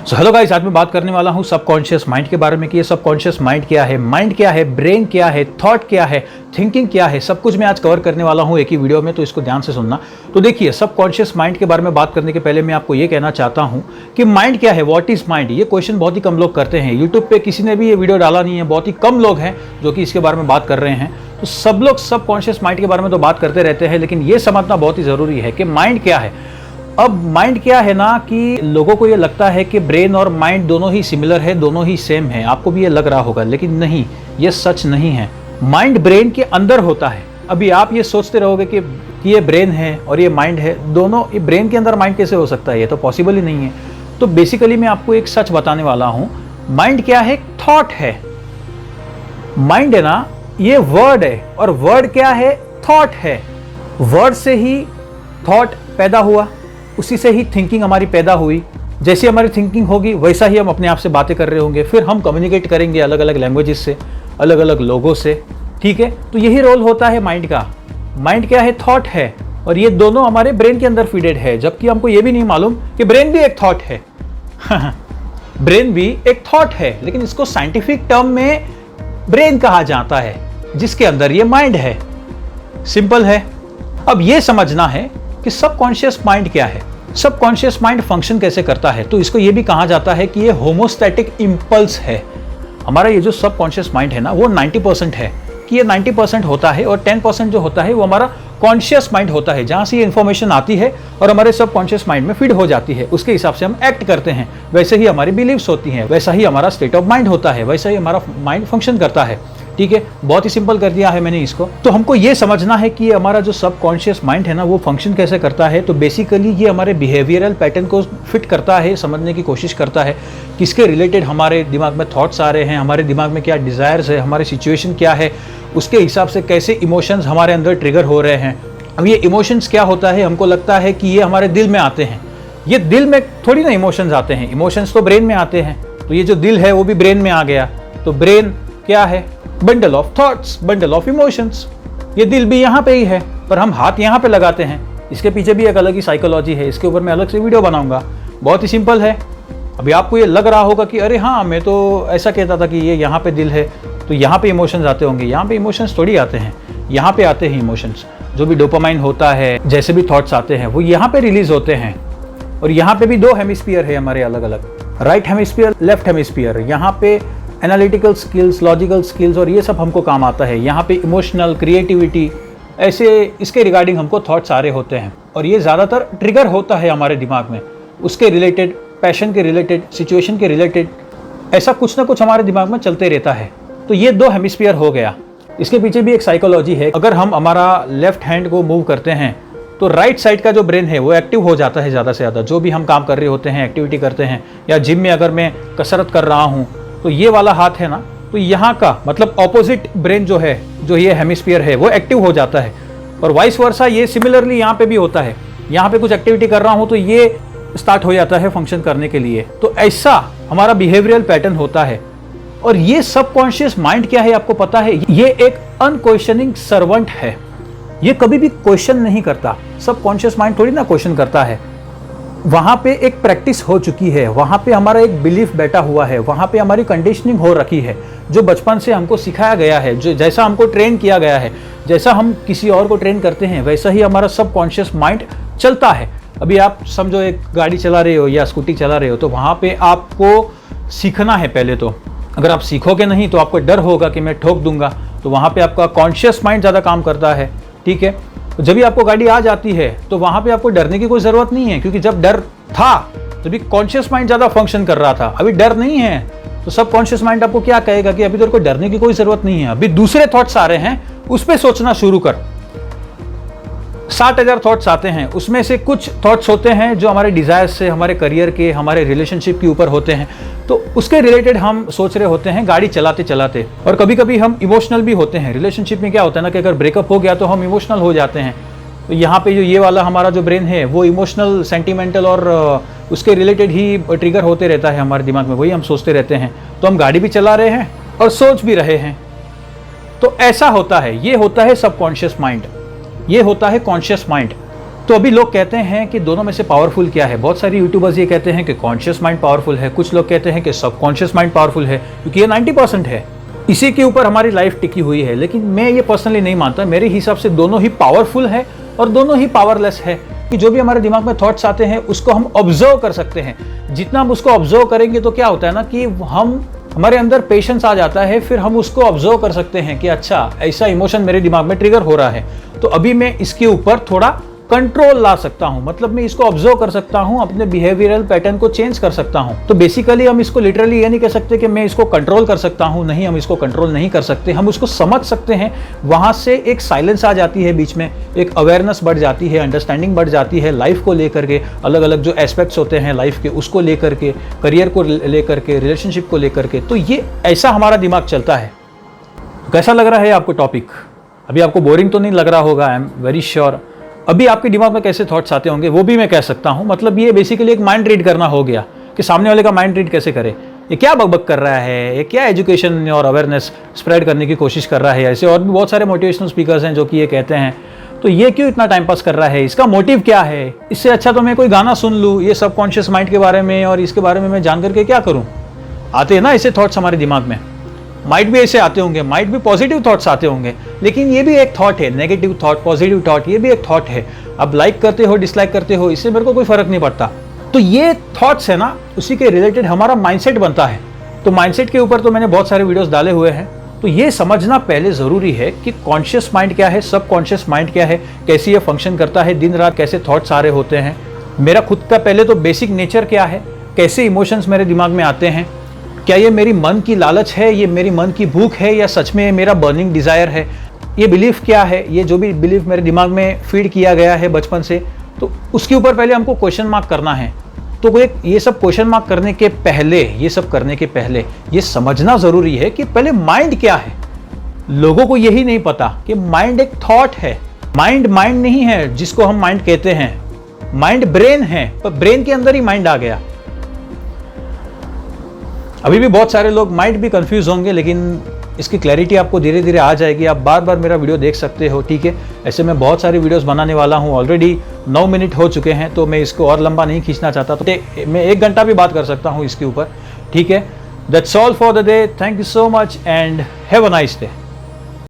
Hello guys, आज मैं बात करने वाला हूँ सबकॉन्शियस माइंड के बारे में कि ये सबकॉन्शियस माइंड क्या है, ब्रेन क्या है, थॉट क्या है, थिंकिंग क्या है, सब कुछ मैं आज कवर करने वाला हूँ एक ही वीडियो में, तो इसको ध्यान से सुनना। तो देखिए, सबकॉन्शियस माइंड के बारे में बात करने के पहले मैं आपको ये कहना चाहता हूँ कि माइंड क्या है, व्हाट इज माइंड। ये क्वेश्चन बहुत ही कम लोग करते हैं। यूट्यूब पे किसी ने भी ये वीडियो डाला नहीं है, बहुत ही कम लोग हैं जो कि इसके बारे में बात कर रहे हैं। तो सब लोग सबकॉन्शियस माइंड के बारे में तो बात करते रहते हैं, लेकिन ये समझना बहुत ही जरूरी है कि माइंड क्या है। अब माइंड क्या है ना कि लोगों को ये लगता है कि ब्रेन और माइंड दोनों ही सिमिलर है, दोनों ही सेम है। आपको भी ये लग रहा होगा, लेकिन नहीं, ये सच नहीं है। माइंड ब्रेन के अंदर होता है। अभी आप ये सोचते रहोगे कि ये ब्रेन है और ये माइंड है, दोनों ये ब्रेन के अंदर माइंड कैसे हो सकता है, ये तो पॉसिबल ही नहीं है। तो बेसिकली मैं आपको एक सच बताने वाला हूँ। माइंड क्या है? थॉट है। माइंड है ना, ये वर्ड है, और वर्ड क्या है? थॉट है। वर्ड से ही थॉट पैदा हुआ, उसी से ही थिंकिंग हमारी पैदा हुई। जैसी हमारी थिंकिंग होगी वैसा ही हम अपने आप से बातें कर रहे होंगे, फिर हम कम्युनिकेट करेंगे अलग अलग लैंग्वेजेस से, अलग अलग लोगों से। ठीक है, तो यही रोल होता है माइंड का। माइंड क्या है? थॉट है, और ये दोनों हमारे ब्रेन के अंदर फीडेड है, जबकि हमको ये भी नहीं मालूम कि ब्रेन भी एक थॉट है। ब्रेन भी एक थॉट है, लेकिन इसको साइंटिफिक टर्म में ब्रेन कहा जाता है, जिसके अंदर ये माइंड है। सिंपल है। अब ये समझना है कि सबकॉन्शियस माइंड क्या है, सबकॉन्शियस माइंड फंक्शन कैसे करता है। तो इसको ये भी कहा जाता है कि ये होमोस्टैटिक इंपल्स है। हमारा ये जो सबकॉन्शियस माइंड है ना, वो 90% है, कि ये 90% होता है, और 10% जो होता है वो हमारा कॉन्शियस माइंड होता है, जहां से ये इंफॉर्मेशन आती है और हमारे सबकॉन्शियस माइंड में फीड हो जाती है। उसके हिसाब से हम एक्ट करते हैं, वैसे ही हमारी बिलीव्स होती हैं, वैसा ही हमारा स्टेट ऑफ माइंड होता है, वैसा ही हमारा माइंड फंक्शन करता है। ठीक है, बहुत ही सिंपल कर दिया है मैंने इसको। तो हमको ये समझना है कि हमारा जो सबकॉन्शियस माइंड है ना, वो फंक्शन कैसे करता है। तो बेसिकली ये हमारे बिहेवियरल पैटर्न को फिट करता है, समझने की कोशिश करता है किसके रिलेटेड हमारे दिमाग में थॉट्स आ रहे हैं, हमारे दिमाग में क्या डिज़ायर्स है, हमारी सिचुएशन क्या है, उसके हिसाब से कैसे इमोशंस हमारे अंदर ट्रिगर हो रहे हैं। अब ये इमोशंस क्या होता है, हमको लगता है कि ये हमारे दिल में आते हैं। ये दिल में थोड़ी ना इमोशंस आते हैं, इमोशंस तो ब्रेन में आते हैं। तो ये जो दिल है वो भी ब्रेन में आ गया। तो ब्रेन क्या है? Bundle of thoughts, bundle of emotions. ये दिल भी यहाँ पे ही है, पर हम हाथ यहाँ पे लगाते हैं। इसके पीछे भी एक अलग ही साइकोलॉजी है, इसके ऊपर मैं अलग से वीडियो बनाऊंगा। बहुत ही सिंपल है। अभी आपको ये लग रहा होगा कि अरे हाँ, मैं तो ऐसा कहता था कि ये यहाँ पे दिल है, तो यहाँ पे इमोशंस आते होंगे। यहाँ पे इमोशंस थोड़ी आते हैं, यहाँ पे आते हैं इमोशंस। जो भी डोपामाइन होता है, जैसे भी थॉट्स आते हैं, वो यहाँ पे रिलीज होते हैं। और यहाँ पे भी दो हेमिस्फीयर है हमारे अलग अलग, राइट हेमिस्फीयर, लेफ्ट हेमिस्फीयर। यहाँ पे एनालिटिकल स्किल्स, लॉजिकल स्किल्स और ये सब हमको काम आता है। यहाँ पे इमोशनल, क्रिएटिविटी, ऐसे इसके रिगार्डिंग हमको थॉट्स आ रहे होते हैं, और ये ज़्यादातर ट्रिगर होता है हमारे दिमाग में, उसके रिलेटेड, पैशन के रिलेटेड, सिचुएशन के रिलेटेड। ऐसा कुछ ना कुछ हमारे दिमाग में चलते रहता है। तो ये दो हेमिस्फीयर हो गया। इसके पीछे भी एक साइकोलॉजी है। अगर हम हमारा लेफ्ट हैंड को मूव करते हैं तो राइट साइड का जो ब्रेन है वो एक्टिव हो जाता है ज़्यादा से ज़्यादा। जो भी हम काम कर रहे होते हैं, एक्टिविटी करते हैं, या जिम में अगर मैं कसरत कर रहा हूँ, तो ये वाला हाथ है ना, तो यहाँ का मतलब ऑपोजिट ब्रेन जो है, जो ये हेमिस्फीयर है, वो एक्टिव हो जाता है। और वाइस वर्सा ये सिमिलरली यहाँ पे भी होता है। यहाँ पे कुछ एक्टिविटी कर रहा हूँ तो ये स्टार्ट हो जाता है फंक्शन करने के लिए। तो ऐसा हमारा बिहेवियरल पैटर्न होता है। और ये सबकॉन्शियस माइंड क्या है आपको पता है? ये एक अनक्वेश्चनिंग सर्वेंट है। ये कभी भी क्वेश्चन नहीं करता। सबकॉन्शियस माइंड थोड़ी ना क्वेश्चन करता है। वहाँ पे एक प्रैक्टिस हो चुकी है, वहाँ पे हमारा एक बिलीफ बैठा हुआ है, वहाँ पे हमारी कंडीशनिंग हो रखी है, जो बचपन से हमको सिखाया गया है, जो जैसा हमको ट्रेन किया गया है, जैसा हम किसी और को ट्रेन करते हैं, वैसा ही हमारा सबकॉन्शियस माइंड चलता है। अभी आप समझो एक गाड़ी चला रहे हो या स्कूटी चला रहे हो, तो वहाँ पे आपको सीखना है पहले तो। अगर आप सीखोगे नहीं तो आपको डर होगा कि मैं ठोक दूंगा, तो वहाँ पे आपका कॉन्शियस माइंड ज़्यादा काम करता है। ठीक है, तो जब भी आपको गाड़ी आ जाती है तो वहाँ पे आपको डरने की कोई ज़रूरत नहीं है, क्योंकि जब डर था तभी कॉन्शियस माइंड ज़्यादा फंक्शन कर रहा था। अभी डर नहीं है तो सब कॉन्शियस माइंड आपको क्या कहेगा कि अभी तेरे को डरने की कोई ज़रूरत नहीं है, अभी दूसरे थॉट्स आ रहे हैं, उस पर सोचना शुरू कर। 60,000 थॉट्स आते हैं, उसमें से कुछ थॉट्स होते हैं जो हमारे डिज़ायर्स से, हमारे करियर के, हमारे रिलेशनशिप के ऊपर होते हैं, तो उसके रिलेटेड हम सोच रहे होते हैं गाड़ी चलाते चलाते। और कभी कभी हम इमोशनल भी होते हैं। रिलेशनशिप में क्या होता है ना कि अगर ब्रेकअप हो गया तो हम इमोशनल हो जाते हैं। तो यहाँ पे जो ये वाला हमारा जो ब्रेन है वो इमोशनल, सेंटिमेंटल और उसके रिलेटेड ही ट्रिगर होते रहता है हमारे दिमाग में, वही हम सोचते रहते हैं। तो हम गाड़ी भी चला रहे हैं और सोच भी रहे हैं। तो ऐसा होता है, ये होता है सबकॉन्शियस माइंड, ये होता है कॉन्शियस माइंड। तो अभी लोग कहते हैं कि दोनों में से पावरफुल क्या है। बहुत सारी यूट्यूबर्स ये कहते हैं कि कॉन्शियस माइंड पावरफुल है, कुछ लोग कहते हैं कि सबकॉन्शियस माइंड पावरफुल है, क्योंकि ये 90% है, इसी के ऊपर हमारी लाइफ टिकी हुई है। लेकिन मैं ये पर्सनली नहीं मानता। मेरे हिसाब से दोनों ही पावरफुल है और दोनों ही पावरलेस है, कि जो भी हमारे दिमाग में थॉट्स आते हैं उसको हम ऑब्जर्व कर सकते हैं। जितना हम उसको ऑब्जर्व करेंगे तो क्या होता है ना कि हमारे अंदर पेशेंस आ जाता है, फिर हम उसको ऑब्जर्व कर सकते हैं कि अच्छा ऐसा इमोशन मेरे दिमाग में ट्रिगर हो रहा है, तो अभी मैं इसके ऊपर थोड़ा कंट्रोल ला सकता हूं। मतलब मैं इसको ऑब्जर्व कर सकता हूं, अपने बिहेवियरल पैटर्न को चेंज कर सकता हूं। तो बेसिकली हम इसको लिटरली ये नहीं कह सकते कि मैं इसको कंट्रोल कर सकता हूं, नहीं, हम इसको कंट्रोल नहीं कर सकते। हम उसको समझ सकते हैं, वहां से एक साइलेंस आ जाती है, बीच में एक अवेयरनेस बढ़ जाती है, अंडरस्टैंडिंग बढ़ जाती है लाइफ को लेकर के, अलग अलग जो एस्पेक्ट्स होते हैं लाइफ के उसको लेकर के, करियर को लेकर के, रिलेशनशिप को लेकर के। तो ये ऐसा हमारा दिमाग चलता है। कैसा लग रहा है आपको टॉपिक? अभी आपको बोरिंग तो नहीं लग रहा होगा, आई एम वेरी श्योर। अभी आपके दिमाग में कैसे थॉट्स आते होंगे वो भी मैं कह सकता हूं। मतलब ये बेसिकली एक माइंड रीड करना हो गया, कि सामने वाले का माइंड रीड कैसे करे, ये क्या बकबक कर रहा है, ये क्या एजुकेशन और अवेयरनेस स्प्रेड करने की कोशिश कर रहा है। ऐसे और भी बहुत सारे मोटिवेशनल स्पीकर्स हैं जो कि ये कहते हैं, तो ये क्यों इतना टाइम पास कर रहा है, इसका मोटिव क्या है। इससे अच्छा तो मैं कोई गाना सुन लूँ ये सबकॉन्शियस माइंड के बारे में, और इसके बारे में मैं जान करके क्या करूँ। आते हैं ना ऐसे थॉट्स हमारे दिमाग में, माइट भी ऐसे आते होंगे, माइट भी पॉजिटिव थॉट्स आते होंगे, लेकिन ये भी एक थॉट है, नेगेटिव थॉट, पॉजिटिव थॉट, ये भी एक थॉट है। अब लाइक करते हो, डिसलाइक करते हो, इससे मेरे को कोई फर्क नहीं पड़ता। तो ये थॉट्स है ना, उसी के रिलेटेड हमारा माइंडसेट बनता है। तो माइंडसेट के ऊपर तो मैंने बहुत सारे वीडियोस डाले हुए हैं। तो ये समझना पहले जरूरी है कि कॉन्शियस माइंड क्या है, सबकॉन्शियस माइंड क्या है, कैसे ये फंक्शन करता है, दिन रात कैसे थॉट्स आ रहे होते हैं, मेरा खुद का पहले तो बेसिक नेचर क्या है, कैसे इमोशंस मेरे दिमाग में आते हैं, क्या ये मेरी मन की लालच है, ये मेरी मन की भूख है, या सच में ये मेरा बर्निंग डिज़ायर है, ये बिलीफ क्या है, ये जो भी बिलीफ मेरे दिमाग में फीड किया गया है बचपन से, तो उसके ऊपर पहले हमको क्वेश्चन मार्क करना है। तो ये सब क्वेश्चन मार्क करने के पहले, ये सब करने के पहले ये समझना ज़रूरी है कि पहले माइंड क्या है। लोगों को यही नहीं पता कि माइंड एक थॉट है। माइंड नहीं है जिसको हम माइंड कहते हैं, माइंड ब्रेन है, पर ब्रेन के अंदर ही माइंड आ गया। अभी भी बहुत सारे लोग माइट भी कंफ्यूज होंगे, लेकिन इसकी क्लैरिटी आपको धीरे धीरे आ जाएगी। आप बार बार मेरा वीडियो देख सकते हो, ठीक है। ऐसे मैं बहुत सारी वीडियोस बनाने वाला हूँ, ऑलरेडी 9 मिनट हो चुके हैं, तो मैं इसको और लंबा नहीं खींचना चाहता। तो मैं 1 घंटा भी बात कर सकता हूँ इसके ऊपर, ठीक है। That's all for the day. Thank you so much and have a nice day.